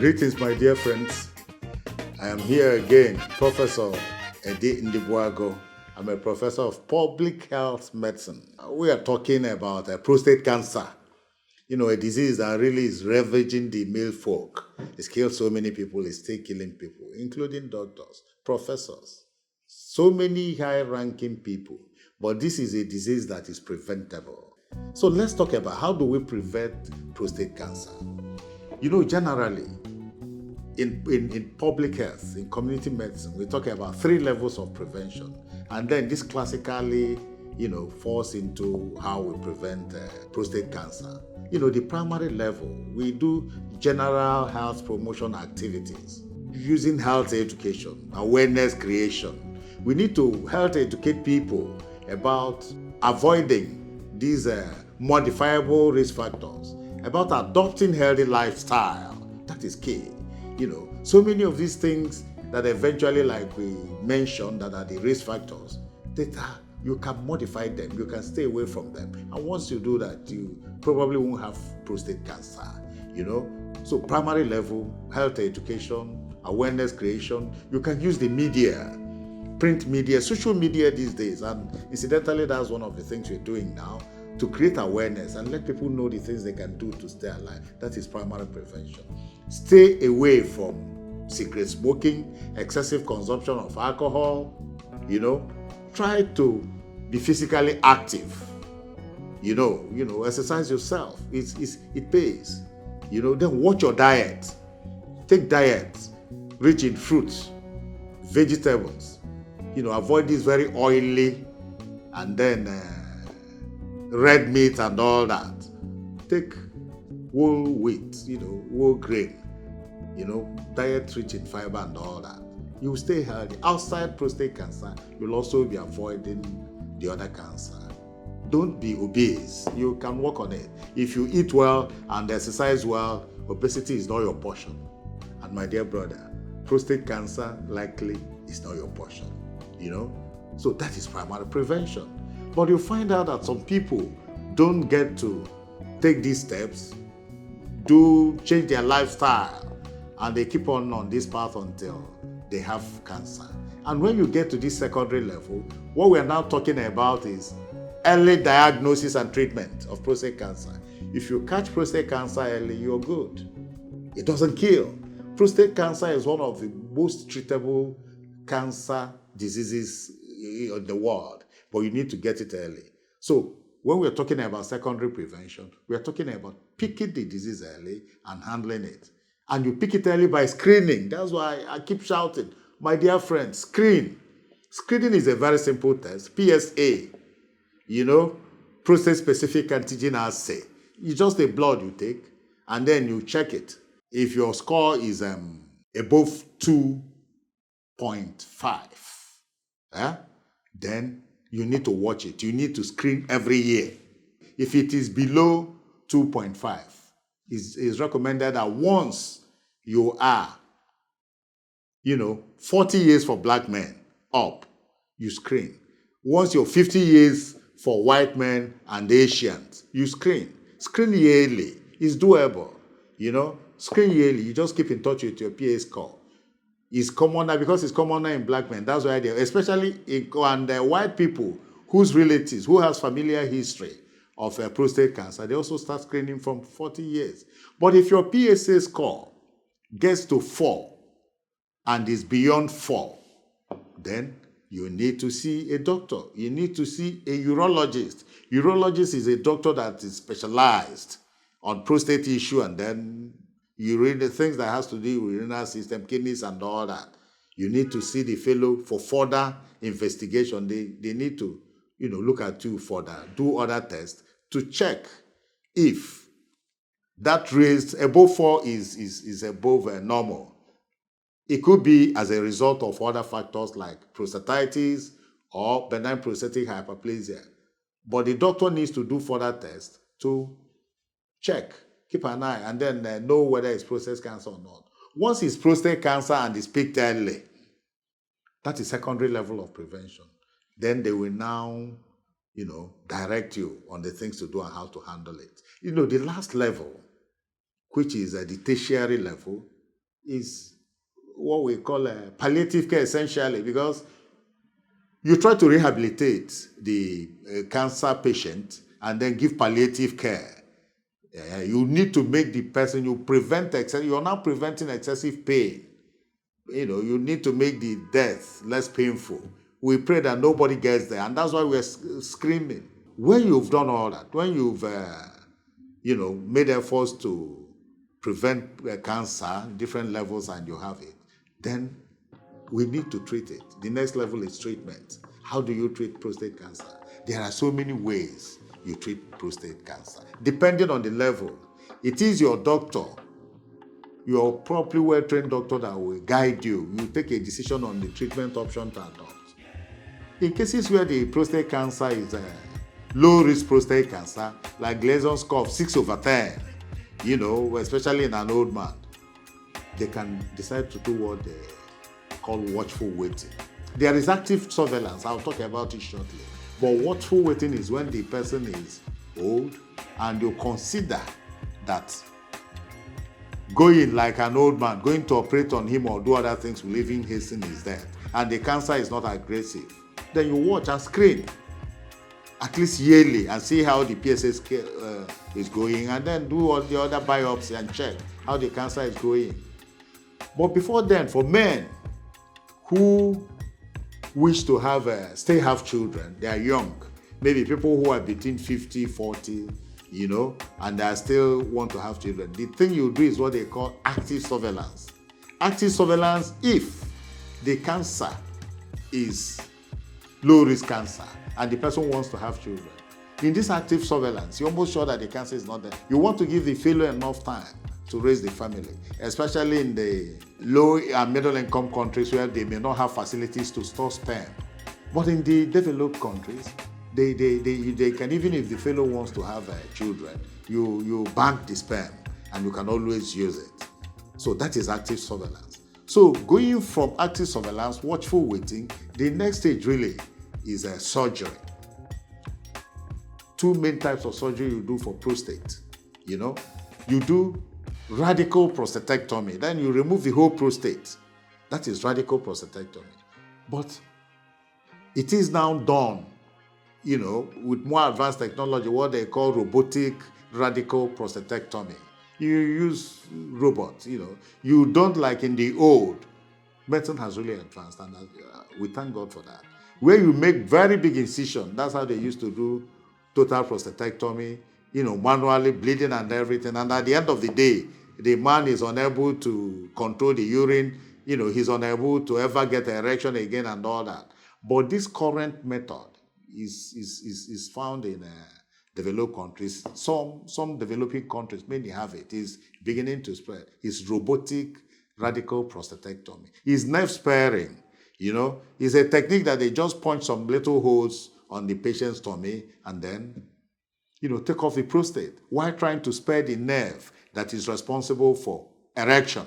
Greetings, my dear friends. I am here again, Professor Edi Ndibuago. I'm a professor of public health medicine. We are talking about prostate cancer. A disease that really is ravaging the male folk. It's killed so many people, it's still killing people, including doctors, professors, so many high-ranking people. But this is a disease that is preventable. So let's talk about how do we prevent prostate cancer. Generally, in public health, in community medicine, we're talking about 3 levels of prevention. And then this classically, falls into how we prevent prostate cancer. The primary level, we do general health promotion activities using health education, awareness creation. We need to health educate people about avoiding these modifiable risk factors, about adopting healthy lifestyle. That is key. So many of these things that eventually, like we mentioned, that are the risk factors, you can modify them, you can stay away from them. And once you do that, you probably won't have prostate cancer, So primary level, health education, awareness creation. You can use the media, print media, social media these days. And incidentally, that's one of the things we're doing now, to create awareness and let people know the things they can do to stay alive. That is primary prevention. Stay away from cigarette smoking, excessive consumption of alcohol, Try to be physically active, exercise yourself. It pays. Then watch your diet. Take diets rich in fruits, vegetables, avoid this very oily and then red meat and all that. Take whole wheat, whole grain, diet rich in fiber and all that. You will stay healthy. Outside prostate cancer, you'll also be avoiding the other cancer. Don't be obese. You can work on it. If you eat well and exercise well, obesity is not your portion. And my dear brother, prostate cancer likely is not your portion. So that is primary prevention. But you find out that some people don't get to take these steps, change their lifestyle, and they keep on this path until they have cancer. And when you get to this secondary level, what we are now talking about is early diagnosis and treatment of prostate cancer. If you catch prostate cancer early, you're good. It doesn't kill. Prostate cancer is one of the most treatable cancer diseases in the world, but you need to get it early. So when we're talking about secondary prevention, we're talking about picking the disease early and handling it. And you pick it early by screening. That's why I keep shouting, my dear friends, screen. Screening is a very simple test, PSA, prostate-specific antigen assay. It's just a blood you take, and then you check it. If your score is above 2.5, then you need to watch it. You need to screen every year. If it is below 2.5, it's recommended that once you are, 40 years for black men up, you screen. Once you're 50 years for white men and Asians, you screen. Screen yearly. It's doable, Screen yearly. You just keep in touch with your PA score. It's commoner because it's commoner in black men. That's why especially in white people whose relatives, who has familiar history of prostate cancer, they also start screening from 40 years. But if your PSA score gets to 4 and is beyond 4, then you need to see a doctor. You need to see a urologist. Urologist is a doctor that is specialized on prostate issue and then the things that has to do with urinary system, kidneys and all that. You need to see the fellow for further investigation. They need to, look at you further, do other tests to check if that raised above 4 is above normal. It could be as a result of other factors like prostatitis or benign prostatic hyperplasia. But the doctor needs to do further tests to check, keep an eye, and then know whether it's prostate cancer or not. Once it's prostate cancer and it's picked early, that is secondary level of prevention. Then they will now, direct you on the things to do and how to handle it. The last level, which is the tertiary level, is what we call palliative care, essentially, because you try to rehabilitate the cancer patient and then give palliative care. You need to make the person, you're now preventing excessive pain. You need to make the death less painful. We pray that nobody gets there, and that's why we're screaming. When you've done all that, when you've made efforts to prevent cancer, different levels, and you have it, then we need to treat it. The next level is treatment. How do you treat prostate cancer? There are so many ways you treat prostate cancer, depending on the level. It is your doctor, your properly well-trained doctor, that will guide you. You take a decision on the treatment option to adopt. In cases where the prostate cancer is low-risk prostate cancer, like Gleason's curve 6/10, especially in an old man, they can decide to do what they call watchful waiting. There is active surveillance. I'll talk about it shortly. But watchful waiting is when the person is old and you consider that going like an old man, going to operate on him or do other things will even hasten his death, and the cancer is not aggressive. Then you watch and screen at least yearly and see how the PSA is going, and then do all the other biopsy and check how the cancer is going. But before then, for men who wish to still have children, they are young, maybe people who are between 50, 40, and they still want to have children, the thing you do is what they call active surveillance. Active surveillance if the cancer is low-risk cancer and the person wants to have children. In this active surveillance, you're almost sure that the cancer is not there. You want to give the fellow enough time to raise the family, especially in the low and middle income countries where they may not have facilities to store sperm. But in the developed countries, they can, even if the fellow wants to have children, you bank the sperm and you can always use it. So that is active surveillance. So going from active surveillance, watchful waiting, the next stage really is surgery. Two main types of surgery you do for prostate. You do radical prostatectomy. Then you remove the whole prostate. That is radical prostatectomy. But it is now done, with more advanced technology, what they call robotic radical prostatectomy. You use robots, You don't like in the old. Medicine has really advanced, and we thank God for that. Where you make very big incision, that's how they used to do total prostatectomy, manually bleeding and everything. And at the end of the day, the man is unable to control the urine, he's unable to ever get an erection again and all that. But this current method is found in developed countries. Some developing countries mainly have it. It's beginning to spread. It's robotic radical prostatectomy. It's nerve sparing. It's a technique that they just punch some little holes on the patient's tummy and then, take off the prostate while trying to spare the nerve that is responsible for erection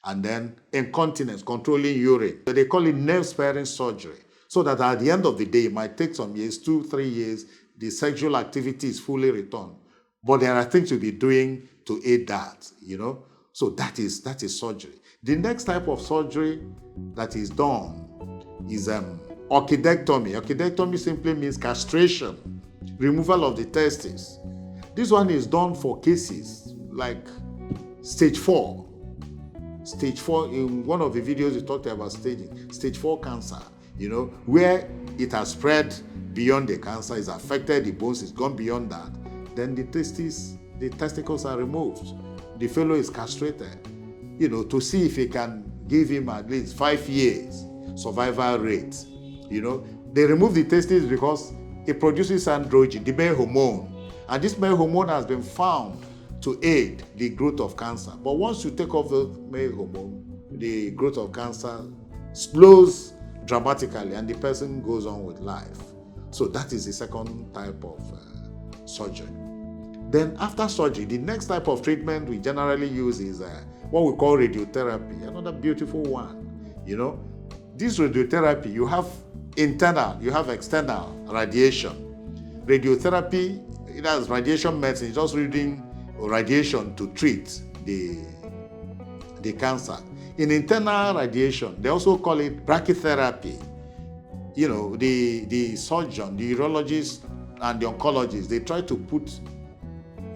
and then incontinence, controlling urine. So they call it nerve sparing surgery. So that at the end of the day, it might take some years, 2-3 years, the sexual activity is fully returned. But there are things you'll be doing to aid that, So that is surgery. The next type of surgery that is done is orchidectomy. Orchidectomy simply means castration, removal of the testes. This one is done for cases like stage 4. Stage 4, in one of the videos we talked about staging, stage 4 cancer, where it has spread beyond the cancer, it's affected the bones, it's gone beyond that. Then the testicles are removed. The fellow is castrated, to see if he can give him at least 5 years survival rate. They remove the testes because it produces androgen, the male hormone. And this male hormone has been found to aid the growth of cancer. But once you take off the male hormone, the growth of cancer slows dramatically and the person goes on with life. So that is the second type of surgery. Then after surgery, the next type of treatment we generally use is what we call radiotherapy, another beautiful one. This radiotherapy, you have internal, you have external radiation. Radiotherapy, it has radiation medicine, it's just using radiation to treat the cancer. In internal radiation, they also call it brachytherapy. The surgeon, the urologist, and the oncologist, they try to put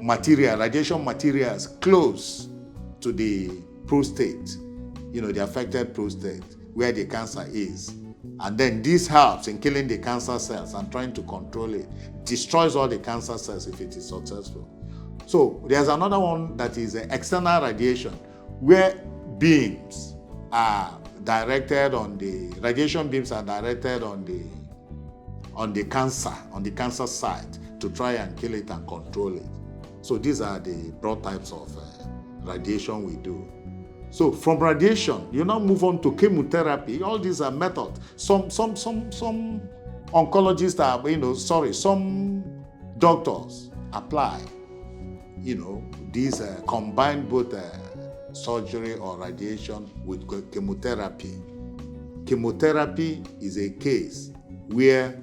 radiation materials close to the prostate, the affected prostate, where the cancer is. And then this helps in killing the cancer cells and trying to control it. Destroys all the cancer cells if it is successful. So there's another one that is external radiation, where beams are directed on the radiation beams are directed on the cancer site to try and kill it and control it. So these are the broad types of radiation we do. So from radiation, you now move on to chemotherapy. All these are methods. Some oncologists some doctors apply, these combine both surgery or radiation with chemotherapy. Chemotherapy is a case where,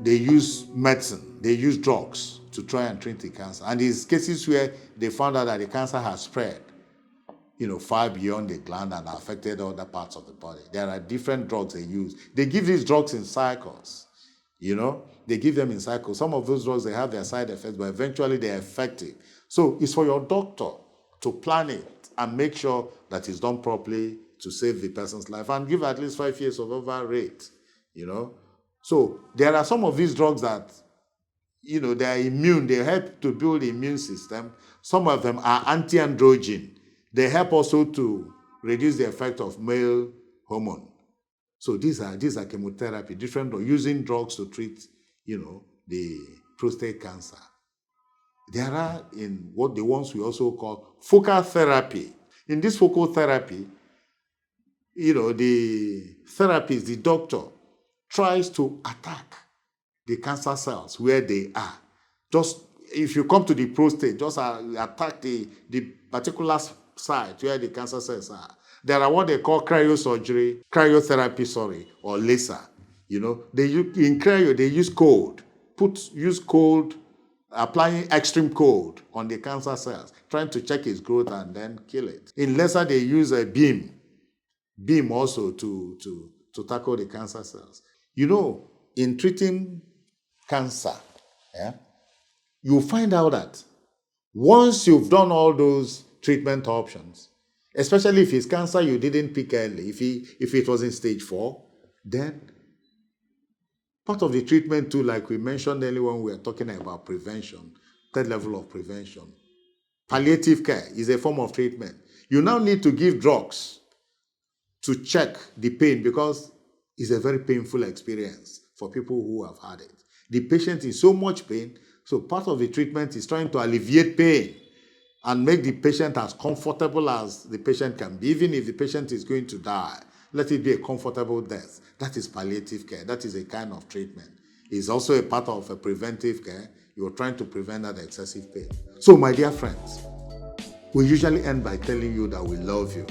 they use medicine, they use drugs to try and treat the cancer. And these cases where they found out that the cancer has spread, far beyond the gland and affected other parts of the body. There are different drugs they use. They give these drugs in cycles, They give them in cycles. Some of those drugs, they have their side effects, but eventually they're effective. So it's for your doctor to plan it and make sure that it's done properly to save the person's life and give at least 5 years of overall rate, So there are some of these drugs that, they are immune. They help to build the immune system. Some of them are anti-androgen. They help also to reduce the effect of male hormone. So these are chemotherapy, different using drugs to treat, the prostate cancer. There are the ones we also call focal therapy. In this focal therapy, the therapist, the doctor, tries to attack the cancer cells where they are. Just if you come to the prostate, just attack the particular site where the cancer cells are. There are what they call cryotherapy, or laser. They use cold, applying extreme cold on the cancer cells, trying to check its growth and then kill it. In laser, they use a beam also to tackle the cancer cells. In treating cancer, you find out that once you've done all those treatment options, especially if it's cancer you didn't pick early, if it was in stage 4, then part of the treatment too, like we mentioned earlier when we were talking about prevention, third level of prevention, palliative care is a form of treatment. You now need to give drugs to check the pain because it's a very painful experience for people who have had it. The patient is so much pain, so part of the treatment is trying to alleviate pain and make the patient as comfortable as the patient can be. Even if the patient is going to die, let it be a comfortable death. That is palliative care. That is a kind of treatment. It's also a part of a preventive care. You're trying to prevent that excessive pain. So, my dear friends, we usually end by telling you that we love you.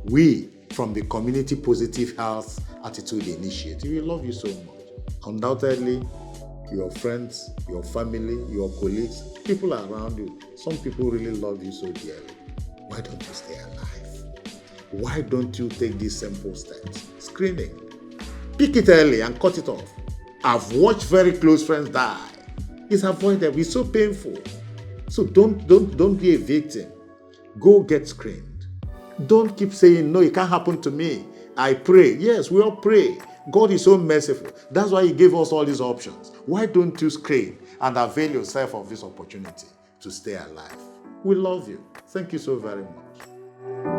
We, from the Community Positive Health Attitude Initiative, we love you so much. Undoubtedly, your friends, your family, your colleagues, people around you, some people really love you so dearly. Why don't you stay alive? Why don't you take these simple steps? Screening. Pick it early and cut it off. I've watched very close friends die. It's avoidable. It's so painful. So don't be a victim. Go get screened. Don't keep saying, no, it can't happen to me. I pray. Yes, we all pray. God is so merciful. That's why He gave us all these options. Why don't you scream and avail yourself of this opportunity to stay alive? We love you. Thank you so very much.